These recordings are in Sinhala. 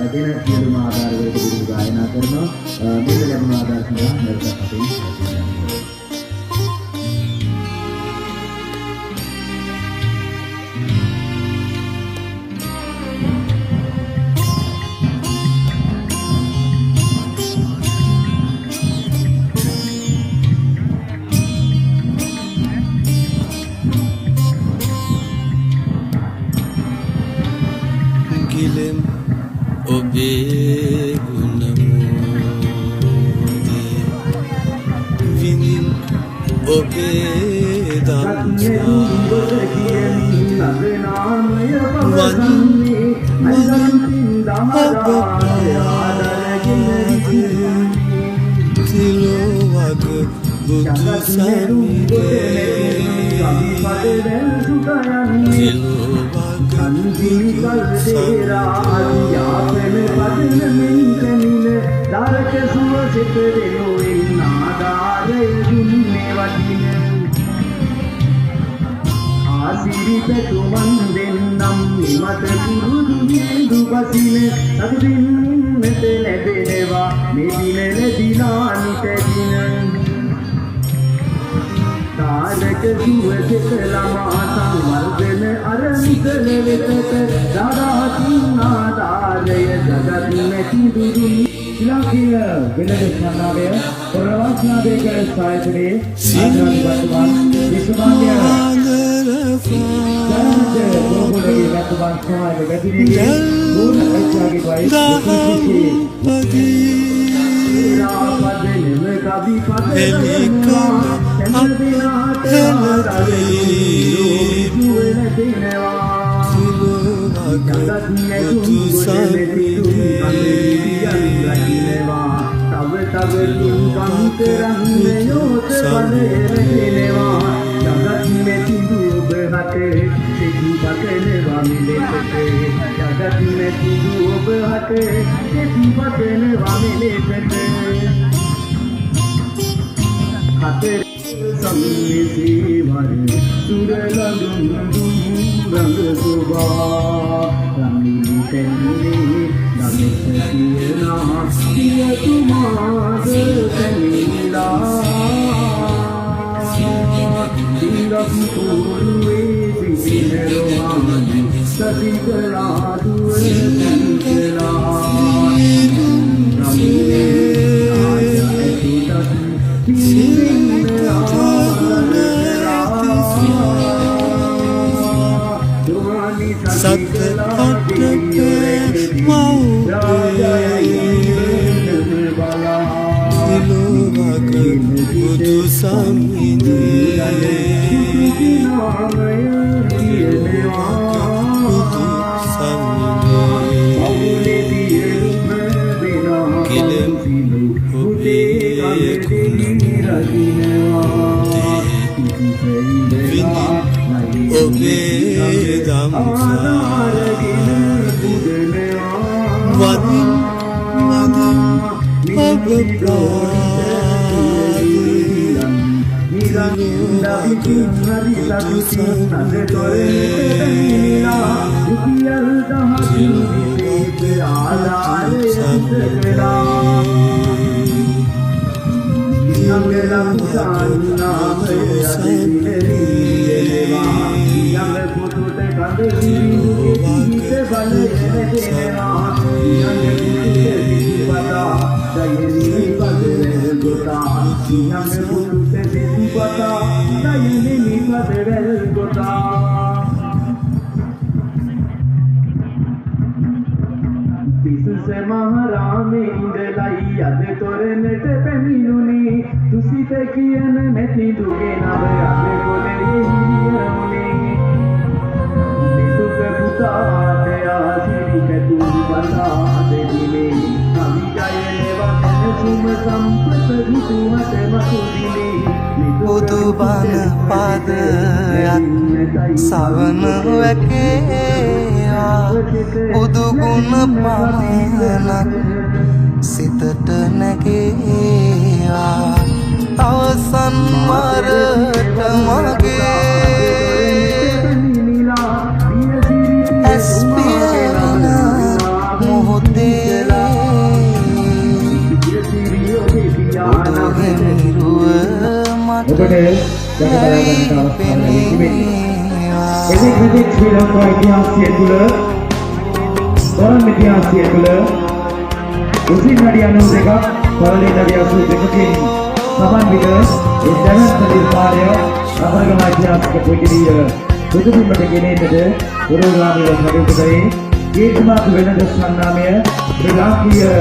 දෙන සියලුම ආධාරවලට විරුද්ධ ගායනා කරනවා. මේක ලැබුණ ආධාර සඳහා මෙරට අපේ ඔබේ ගුණමෝදේ විනින් ඔබේ දම්සා සිලෝවග බුදු සමිරේ තාරක සුවසෙත ළමා සංවර්ධන අරමිකල වෙතට දරාතින් ආදාරය ජගත් නැති දුරුනි ඉලක්කය වෙනද ස්මරණාවය ප්‍රවාසනාදේක සායතනයේ ආධාරවත්වන් විශ්වමාන්‍ය ගෝපුරගේ රත්වන් සමාජ වැදිනේ ගුණ අච්චාගේ වයි කවි පදෙනවා සම්දිනාට Samisivar Suraladum Rang Subha Ramili Tenni Namisakiyana Siya Tumad Kanila Dingam Purve Sinerohani Sasikala Due Sasikala Ramili Budu samini බුදුබණ පදයක් සවන වැකේවා බුදු ගුණ පමණක් සිතට නැගේවා අවසන් වරට මගේ ඇස් පියවන මොහොතේ ඔබට දැක බලා ගන්නට අවස්ථාව ලැබී තිබෙන්නේ. එදිනෙක ශ්‍රී ලංකා ඉතිහාසය තුළ තොරන් ඉතිහාසය තුළ උසින් නඩි 92ක් පළලේ නඩි 82කින් සමන්විත ඒ දැවැන්ත නිර්මාණය අපරගම ඉතිහාසික පොඩිදිය බුදුබිමට ගෙනෙන්නට පුරෝගාමීව කටයුතු කරේ කීර්තිමාත් වෙනද සංනාමය ශ්‍රී ලාංකීය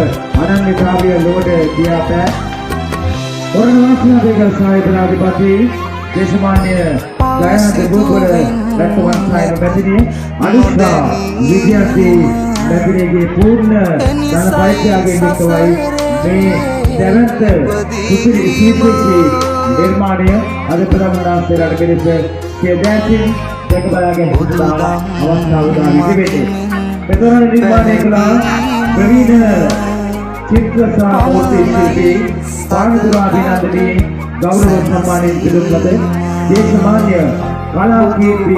අනන්‍යතාවය ලොවට දියා පෑ ඔරණවාසී සාහිත්‍යාධිපති දේශමාන්‍ය ගායන දෙවොපර රත්නවන් සායන මැතිණිය අනුෂ්කා විද්‍යාර්ථී මැතිණියගේ පූර්ණ ධනපරිත්‍යාගයෙන් යුක්තවයි මේ දැවැන්ත සුපිරි ශිල්පී නිර්මාණය අද ප්‍රධානමන්ත්‍රීලාට පිළිස සියදැසින් දැක බලාගෙන සිටිනා අවස්ථාව උදාවී තිබෙන්නේ. මෙතන නිර්මාණය කළ ප්‍රවීණ චිත්‍රසා මූර්ති ශිල්පී පානදුරාභිනන්දනී ගෞරව සම්මානයෙන් පිළිගත් දේශමාන්‍ය කලා කීර්ති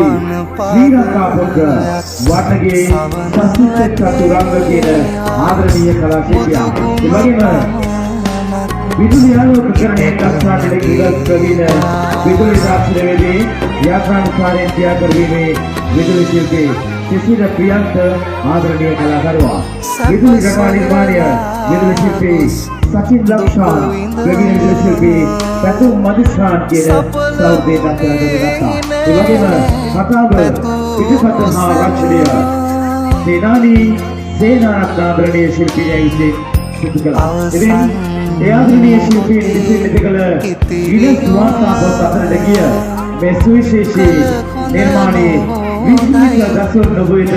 ශ්‍රී ලංකා පොත් වටගේ සස්සිත චතුරංග කියන ආදරණීය කලා ශිල්පියා. ඒ වගේම විදුලි ආලෝකකරණයේ දක්ෂතාවයෙන් ඉවත් ප්‍රවීණ විදුලි ශාස්ත්‍රවේදී ව්‍යාකරණකාරයෙන් ක්‍රියා කරවීමේ විදුලි ශිල්පී සිසිර ප්‍රියන්ත ආදරණීය කලාකරුවා. විදුලි රටා නිර්මාණය විදුලි ශිල්පී සචින් ලක්ෂාන් ප්‍රවීණ විදුලි ශිල්පී පැතුම් මදිස්ත්‍රාන් කියන සෞදේ දක්ෂතාවයෙන් ඒ වගේම කතාව පිටපත හා රචනය සේනානී සේනාරත්න ආදරණීය ශිල්පිනිය විසින් සිදු කළා. ඉතින් ඒ ආදරණීය ශිල්පීන් විසින් මෙතකල ගිනස් වාර්තා පොත් අතරට ගිය මේ සුවිශේෂී නිර්මාණයේ විශ්මික දසුන් නොබුයිද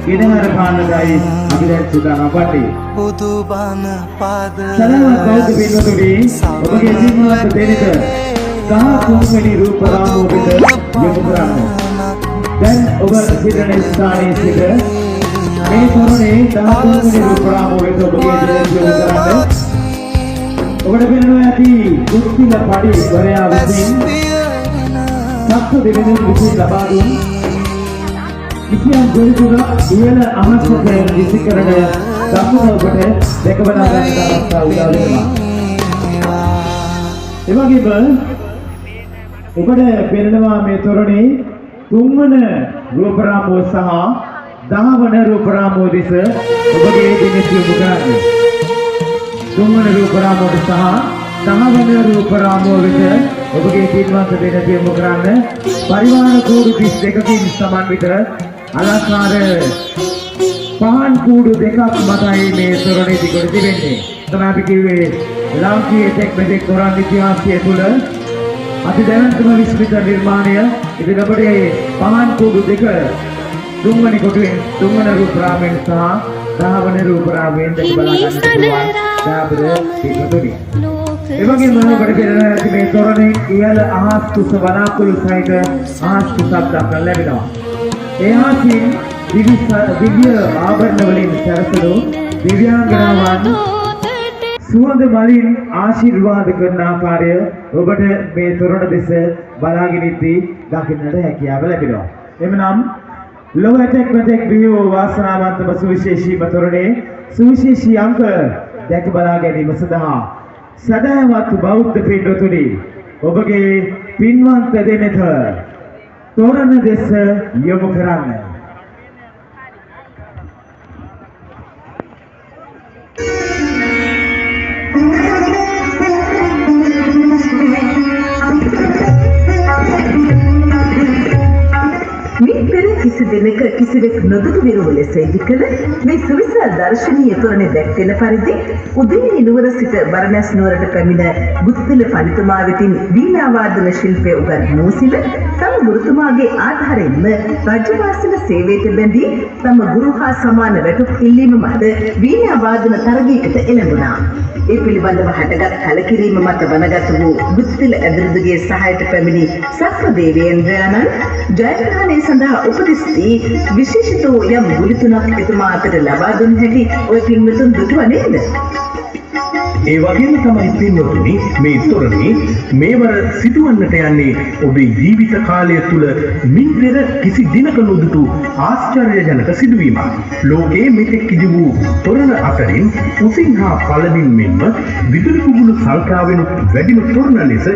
ඉනහර පානදයි අපි දැන් සූදානම් වන්නේ. බුදුබණ පාද සනම බෞද්ධ පින්වතුනි ඔබගේ ජීවමාන දෙනිත 13 වෙනි රූප රාමුව වෙත යොමු කරන්න. දැන් ඔබ සිටින ස්ථානයේ සිට මේ තරුණේ 13 වෙනි රූප රාමුව වෙත ඔබගේ දෙනිත යොමු කරන්න. ඔබට පෙනෙනවා ඇති කුස්තිල පඩි වරයා විසින් සත්ව දෙවියන් විසින් ලබා දුන් කිසියම් ගොවිතුන ඉහළ අමස්තකය විසිකරන දක්වන ඔබට දැක බලා ගන්නට අවස්ථාව උදා වෙනවා. ඒ වගේම ඔබට පෙනෙනවා මේ තොරණේ 3 වන රූප රාමුව සහ 10 වන රූප රාමුව දෙස ඔබගේ දිනෙත් යොමු කරන්න. 3 වන රූප රාමුවට සහ 10 වන රූප රාමුව වෙත ඔබගේ පින්වන්ත දෙනෙත් යොමු කරන්න. පරිවාර කූඩු 32කින් සමන්විත අලංකාර පහන් කූඩු දෙකක් මතයි මේ තොරණේ දිගට තිබෙන්නේ. තමයි අපි කිව්වේ ලාංකීය තෙක් මෙතෙක් තොරන් ඉතිහාසය තුළ අති දැවැන්තම විස්මිත නිර්මාණය. ඉතින් අපට මේ පහන් කූඩු දෙක 3 වෙනි කොටුවෙන් 3 වන රූප රාමයෙන් සහ 10 වන රූප රාමයෙන් දැක බලා ගන්න පුළුවන්. දාපද පිටුතුනි. ඒ වගේම ඔබට පෙනෙන මේ තොරණේ ඉහළ අහස් කුස වනාකුළු සහිත අහස් කුසක් දක්වන්න ලැබෙනවා. ඒ ආසින් දිව්‍ය ආභරණ වලින් සැරසුණු දිව්‍යාංගනාවන් සුවඳ මලින් ආශිර්වාද කරන ආකාරය ඔබට මේ තොරණ දෙස බලාගෙන ඉද්දී දකින්නට හැකියාව ලැබෙනවා. එමනම් ලොව ඇතෙක් මෙතෙක් බිහි වූ වාසනාවන්තම සුවිශේෂීම තොරණේ සුවිශේෂී අංක දැක බලා ගැනීම සඳහා සදාවත් බෞද්ධ පින්වතුනි ඔබගේ පින්වන්ත දෙනෙත තොරණ දෙස යොමු කරන්න. කිසි දෙනක කිසිවෙක් නොදුටු විරුව ලෙස ඉදිකළ මේ සුවිශාල දර්ශනීය තොරණ දැක්වෙන පරිදි උදේනි නුවර සිට බරණැස් නුවරට පැමිණ බුදුපිළ පඬිතුමා වෙතින් වීණා වාදන ශිල්පය උගන්වූ සිට තම ගුරුතුමාගේ ආධාරයෙන්ම රජවාසල සේවයට බැඳී තම ගුරු හා සමාන වැටුප් ඉල්ලීම මත වීණා වාදන තරගයකට එළඹුණා. ඒ පිළිබඳව හටගත් කලකිරීම මත වනගත වූ බුදුපිළ ඇදුරුදුගේ සහායට පැමිණි සක්‍ර දේවේන්ද්‍රයාණන් ජයග්‍රහණය සඳහා උපදෙස් දී විශේෂිත වූ යම් ගුලි තුනක් එතුමා අතට ලබා දුන් හැටි ඔය පින්වතුන් දුටුවා නේද? ඒ වගේම තමයි පින්වතුනි මේ තොරණේ මේවර සිදුවන්නට යන්නේ ඔබේ ජීවිත කාලය තුල මින් පෙර කිසි දිනක නොදුටු ආශ්චර්යජනක සිදුවීමක්. ලෝකයේ මෙතෙක් ඉදි වූ තොරණ අතරින් උසින් හා පළලින් මෙන්ම විදුලි කුගුළු සංඛ්‍යාවෙන් වැඩිම තොරණ ලෙස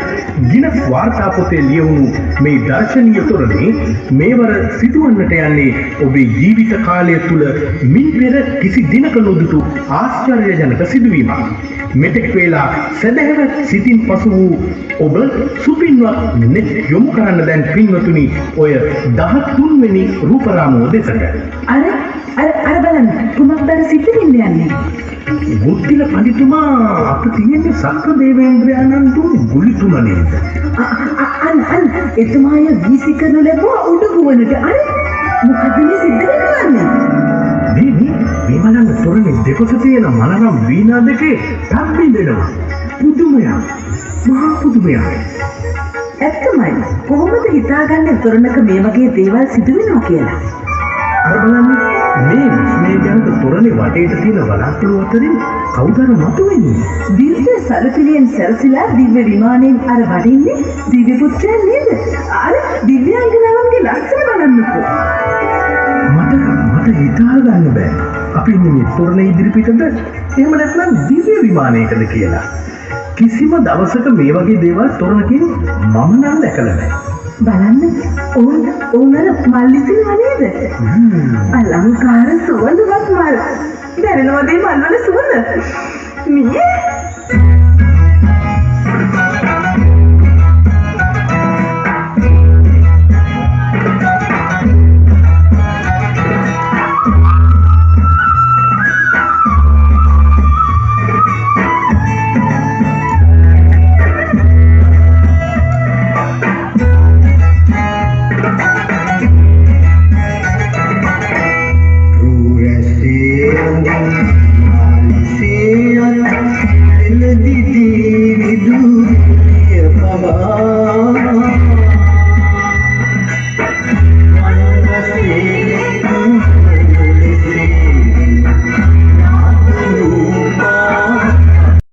ගිනස් වාර්තා පොතේ ලියවුණු මේ දර්ශනීය තොරණේ මේවර සිදුවන්නට යන්නේ ඔබේ ජීවිත කාලය තුල මින් පෙර කිසි දිනක නොදුටු ආශ්චර්යජනක සිදුවීමක්. මෙතෙක් වේලා සදහැවත් සිතින් පසු වූ ඔබ සුපින්වත් නෙත් යොමු කරන්න දැන් පින්වතුනි ඔය 13 වෙනි රූපරාමුව දෙසට. අර බලන්න කුමක්ද සිතින් යන්නේ? බුද්ධිල පඬිතුමා අප තියෙන්නේ සක්‍ර දේවේන්ද්‍රයාණන්තුන් ගුලි තුන නේද? අන්න එතුමාය වීසි කරනු ලැබුවා උඩුගුවනට. මොකද මේ සිද්ධ වෙන්නේ? මේ බලන්න තොරණේ දෙපස තියෙන මනරම් වීණා දෙකේ තම්බි දෙනවා. පුදුමයක්. මහා පුදුමයක්. ඇත්තමයි. කොහොමද හිතාගන්නේ තොරණක මේ වගේ දේවල් සිදු වෙනවා කියලා? අර බලන්න මේ විශ්මයජනක තොරණේ වටේට තියෙන වලාකුළු අතරින් කවුද අර මතුවෙන්නේ? දිව්‍ය සරපිලියෙන් සැරසිලා දිව්‍ය විමානයෙන් අර වඩින්නේ දිව්‍ය පුත්‍රයන් නේද? අර දිව්‍යාංගනාවන්ගේ ලක්ෂණ බලන්නකෝ. මට හිතා ගන්න බෑ. අපි ඉන්නේ මේ තොරණ ඉදිරිපිටද එහෙම නැත්නම් දිව්‍ය විමානයකද කියලා. කිසිම දවසක මේ වගේ දේවල් තොරණකින් මම නම් දැකලා නැහැ. බලන්න ඕන මල්ලිසිනවා නේද? අලංකාර සුවඳවත් මල්. දැනෙනවද මේ මල් වල සුවඳ? මියේ